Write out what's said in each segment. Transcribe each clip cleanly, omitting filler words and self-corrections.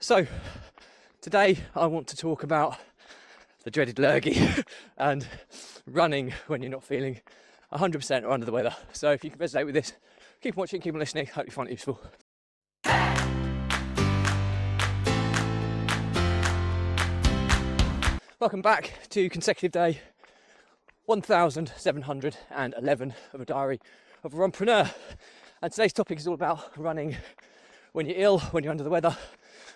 So today I want to talk about the dreaded lurgy and running when you're not feeling 100% or under the weather. So if you can resonate with this, keep watching, keep on listening. Hope you find it useful. Welcome back to consecutive day 1711 of a diary of a runpreneur. And today's topic is all about running when you're ill, when you're under the weather,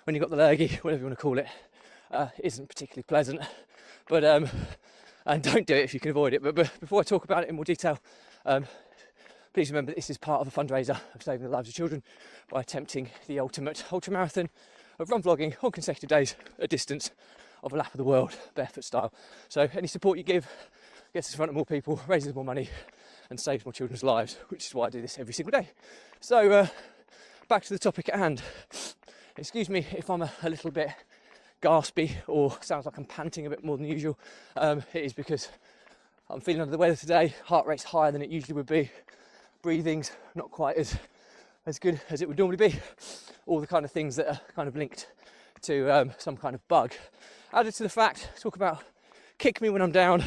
when you've got the lurgy, whatever you want to call it. Isn't particularly pleasant, but and don't do it if you can avoid it. But before I talk about it in more detail, please remember that this is part of a fundraiser of saving the lives of children by attempting the ultimate ultramarathon of run vlogging on consecutive days, a distance of a lap of the world, barefoot style. So any support you give gets us in front of more people, raises more money, and saves more children's lives, which is why I do this every single day. So back to the topic at hand. Excuse me if I'm a little bit gaspy or sounds like I'm panting a bit more than usual. It is because I'm feeling under the weather today. Heart rate's higher than it usually would be. Breathing's not quite as good as it would normally be. All the kind of things that are kind of linked to some kind of bug. Added to the fact, talk about kick me when I'm down,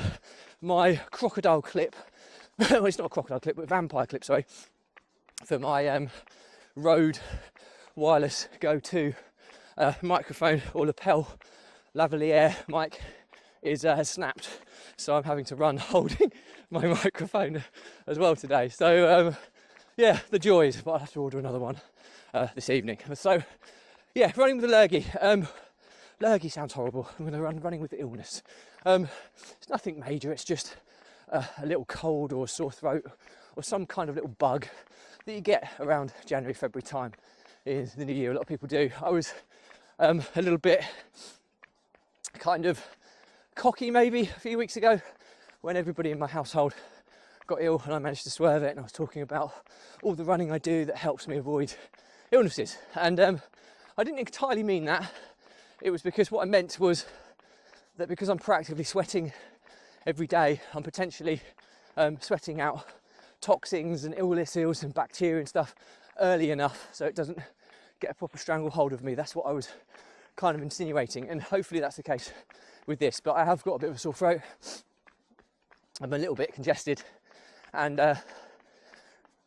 my crocodile clip, well, it's not a crocodile clip, but a vampire clip, sorry, for my Rode wireless go-to microphone or lapel lavalier mic has snapped, so I'm having to run holding my microphone as well today. So yeah, the joys, but I'll have to order another one this evening. So yeah, running with a lurgy. Lurgy sounds horrible. I'm going to running with illness. It's nothing major, it's just a little cold or a sore throat or some kind of little bug that you get around January, February time in the new year. A lot of people do. I was a little bit kind of cocky maybe a few weeks ago when everybody in my household got ill and I managed to swerve it, and I was talking about all the running I do that helps me avoid illnesses. And I didn't entirely mean that. It was because what I meant was that because I'm proactively sweating every day, I'm potentially sweating out toxins and illnesses and bacteria and stuff early enough so it doesn't get a proper stranglehold of me. That's what I was kind of insinuating, and hopefully that's the case with this. But I have got a bit of a sore throat. I'm a little bit congested, and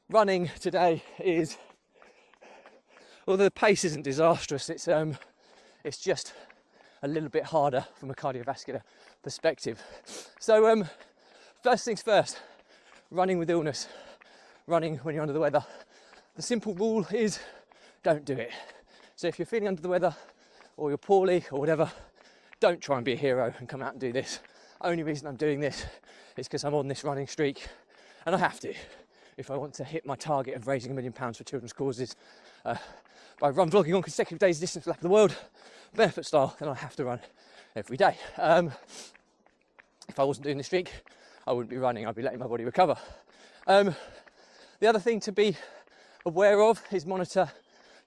running today is, although the pace isn't disastrous, it's just a little bit harder from a cardiovascular perspective. So first things first, running with illness, running when you're under the weather. The simple rule is don't do it. So if you're feeling under the weather or you're poorly or whatever, don't try and be a hero and come out and do this. Only reason I'm doing this is because I'm on this running streak and I have to. If I want to hit my target of raising £1 million for children's causes by run vlogging on consecutive days, distance lap of the world, barefoot style, then I have to run every day. If I wasn't doing the streak, I wouldn't be running. I'd be letting my body recover. The other thing to be aware of is monitor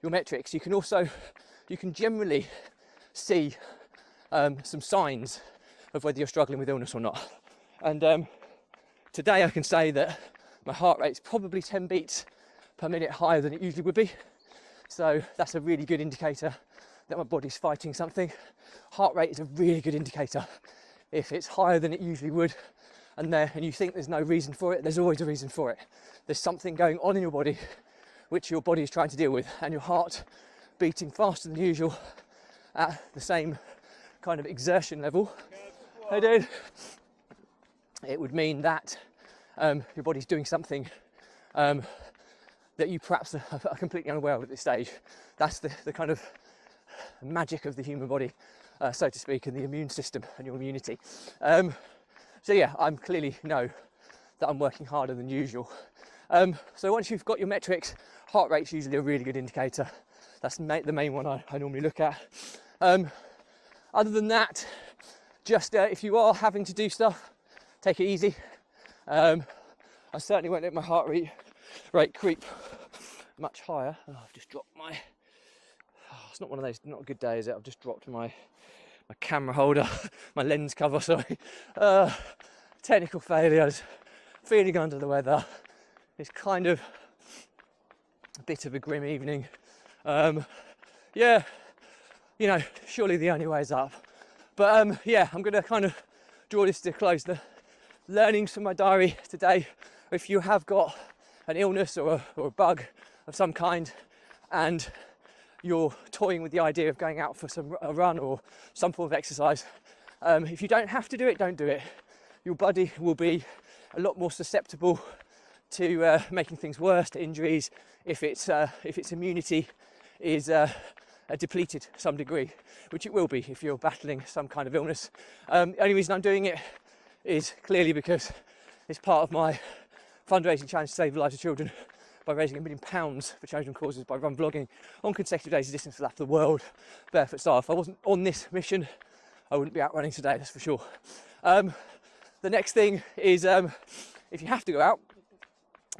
your metrics. You can generally see some signs of whether you're struggling with illness or not. And today I can say that my heart rate's probably 10 beats per minute higher than it usually would be. So that's a really good indicator that my body's fighting something. Heart rate is a really good indicator. If it's higher than it usually would, and you think there's no reason for it, there's always a reason for it. There's something going on in your body which your body is trying to deal with, and your heart beating faster than usual at the same kind of exertion level. Hey dude. It would mean that your body's doing something that you perhaps are completely unaware of at this stage. That's the kind of magic of the human body, so to speak, and the immune system and your immunity. So yeah, I'm clearly know that I'm working harder than usual. So once you've got your metrics, heart rate's usually a really good indicator. That's the main one I normally look at. Other than that, just if you are having to do stuff, take it easy. I certainly won't let my heart rate creep much higher. Oh, I've just dropped my... it's not one of those, not a good day, is it? I've just dropped my camera holder, my lens cover, sorry. Technical failures, feeling under the weather. It's kind of a bit of a grim evening. Yeah, you know, surely the only way is up. But yeah, I'm going to kind of draw this to a close. The learnings from my diary today: if you have got an illness or a bug of some kind, and you're toying with the idea of going out for a run or some form of exercise, if you don't have to do it, don't do it. Your body will be a lot more susceptible to making things worse, to injuries, if its immunity is depleted to some degree, which it will be if you're battling some kind of illness. The only reason I'm doing it is clearly because it's part of my fundraising challenge to save the lives of children by raising £1 million for children causes by run vlogging on consecutive days of distance for the world barefoot style. If I wasn't on this mission, I wouldn't be out running today, that's for sure. The next thing is, if you have to go out,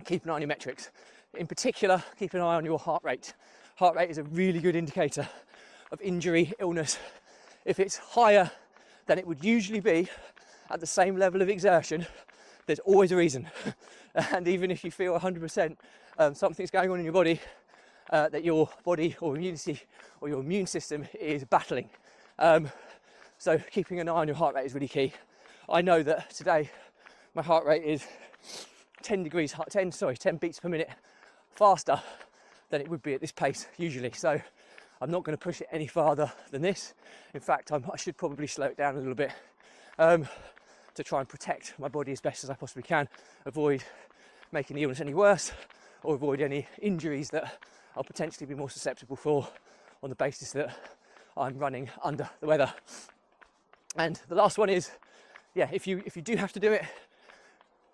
keep an eye on your metrics. In particular, keep an eye on your heart rate. Heart rate is a really good indicator of injury, illness. If it's higher than it would usually be at the same level of exertion, there's always a reason. And even if you feel 100%, something's going on in your body that your body or immunity or your immune system is battling. So keeping an eye on your heart rate is really key. I know that today my heart rate is 10 beats per minute faster than it would be at this pace usually. So I'm not going to push it any farther than this. In fact, I should probably slow it down a little bit to try and protect my body as best as I possibly can, avoid making the illness any worse or avoid any injuries that I'll potentially be more susceptible for on the basis that I'm running under the weather. And the last one is, yeah, if you do have to do it,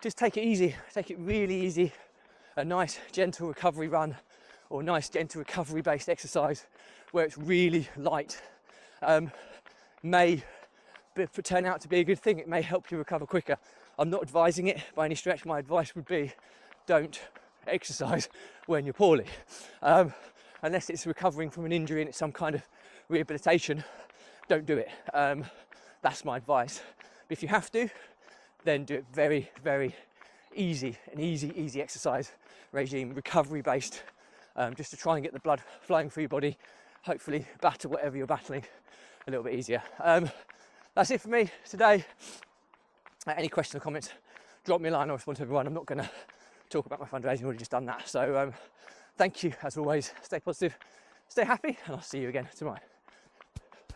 just take it easy, take it really easy. A nice gentle recovery run or nice gentle recovery based exercise where it's really light may turn out to be a good thing. It may help you recover quicker. I'm not advising it by any stretch. My advice would be don't exercise when you're poorly. Unless it's recovering from an injury and it's some kind of rehabilitation, don't do it. That's my advice. But if you have to, then do it very, very easy, an easy exercise regime, recovery based, just to try and get the blood flowing through your body, hopefully battle whatever you're battling a little bit easier. That's it for me today. Any questions or comments, drop me a line. I'll respond to everyone. I'm not going to talk about my fundraising, I've already just done that. So thank you as always, stay positive, stay happy, and I'll see you again tomorrow.